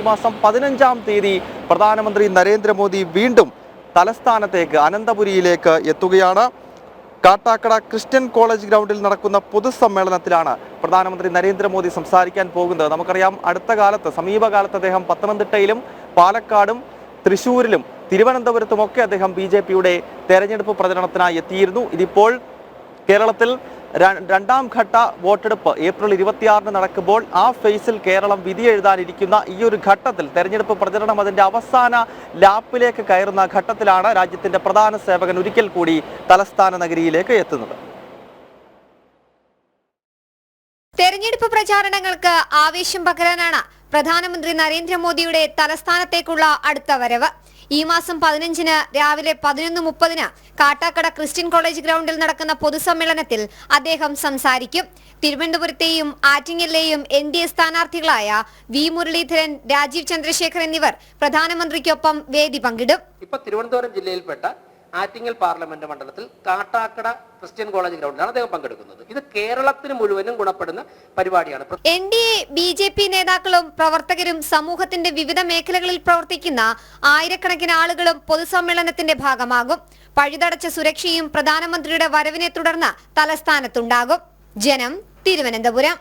ഈ മാസം 15-ാം തീയതി പ്രധാനമന്ത്രി നരേന്ദ്രമോദി വീണ്ടും തലസ്ഥാനത്തേക്ക് അനന്തപുരിയിലേക്ക് എത്തുകയാണ്. കാട്ടാക്കട ക്രിസ്ത്യൻ കോളേജ് ഗ്രൗണ്ടിൽ നടക്കുന്ന പൊതുസമ്മേളനത്തിലാണ് പ്രധാനമന്ത്രി നരേന്ദ്രമോദി സംസാരിക്കാൻ പോകുന്നത്. നമുക്കറിയാം, അടുത്ത കാലത്ത് സമീപകാലത്ത് അദ്ദേഹം പത്തനംതിട്ടയിലും പാലക്കാടും തൃശ്ശൂരിലും തിരുവനന്തപുരത്തുമൊക്കെ അദ്ദേഹം BJPയുടെ തെരഞ്ഞെടുപ്പ് പ്രചരണത്തിനായി എത്തിയിരുന്നു. ഇതിപ്പോൾ കേരളത്തിൽ രണ്ടാം ഘട്ട വോട്ടെടുപ്പ് ഏപ്രിൽ 26-ന് നടക്കുമ്പോൾ ആ ഫേസിൽ കേരളം വിധി എഴുതാനിരിക്കുന്ന ഈ ഒരു ഘട്ടത്തിൽ തെരഞ്ഞെടുപ്പ് പ്രചരണം അതിന്റെ അവസാന ലാപ്പിലേക്ക് കയറുന്ന ഘട്ടത്തിലാണ് രാജ്യത്തിന്റെ പ്രധാന സേവകൻ ഒരിക്കൽ കൂടി തലസ്ഥാന നഗരിയിലേക്ക് എത്തുന്നത്. തെരഞ്ഞെടുപ്പ് പ്രചാരണങ്ങൾക്ക് ആവേശം പകരാനാണ് പ്രധാനമന്ത്രി നരേന്ദ്രമോദിയുടെ തലസ്ഥാനത്തേക്കുള്ള അടുത്ത വരവ്. ഈ മാസം 15-ന് രാവിലെ 11:30-ന് കാട്ടാക്കട ക്രിസ്ത്യൻ കോളേജ് ഗ്രൗണ്ടിൽ നടക്കുന്ന പൊതുസമ്മേളനത്തിൽ അദ്ദേഹം സംസാരിക്കും. തിരുവനന്തപുരത്തെയും ആറ്റിങ്ങലിലെയും NDA സ്ഥാനാർത്ഥികളായ V മുരളീധരൻ, രാജീവ് ചന്ദ്രശേഖർ എന്നിവർ പ്രധാനമന്ത്രിക്കൊപ്പം വേദി പങ്കിടും. ഇപ്പൊ തിരുവനന്തപുരം ജില്ലയിൽപ്പെട്ട ആറ്റിങ്ങൽ പാർലമെന്റ് മണ്ഡലത്തിൽ കാട്ടാക്കട ക്രിസ്ത്യൻ കോളേജ് ഗ്രൗണ്ടിലാണ് അദ്ദേഹം പങ്കെടുക്കുന്നത്. ഇത് കേരളത്തിന് മുഴുവനും ഗുണപ്പെടുന്ന പരിപാടിയാണ്. NDA BJP നേതാക്കളും പ്രവർത്തകരും സമൂഹത്തിന്റെ വിവിധ മേഖലകളിൽ പ്രവർത്തിക്കുന്ന ആയിരക്കണക്കിന് ആളുകളും പൊതുസമ്മേളനത്തിന്റെ ഭാഗമാകും. പഴുതടച്ച സുരക്ഷയും പ്രധാനമന്ത്രിയുടെ വരവിനെ തുടർന്ന് തലസ്ഥാനത്തുണ്ടാകും. ജനം, തിരുവനന്തപുരം.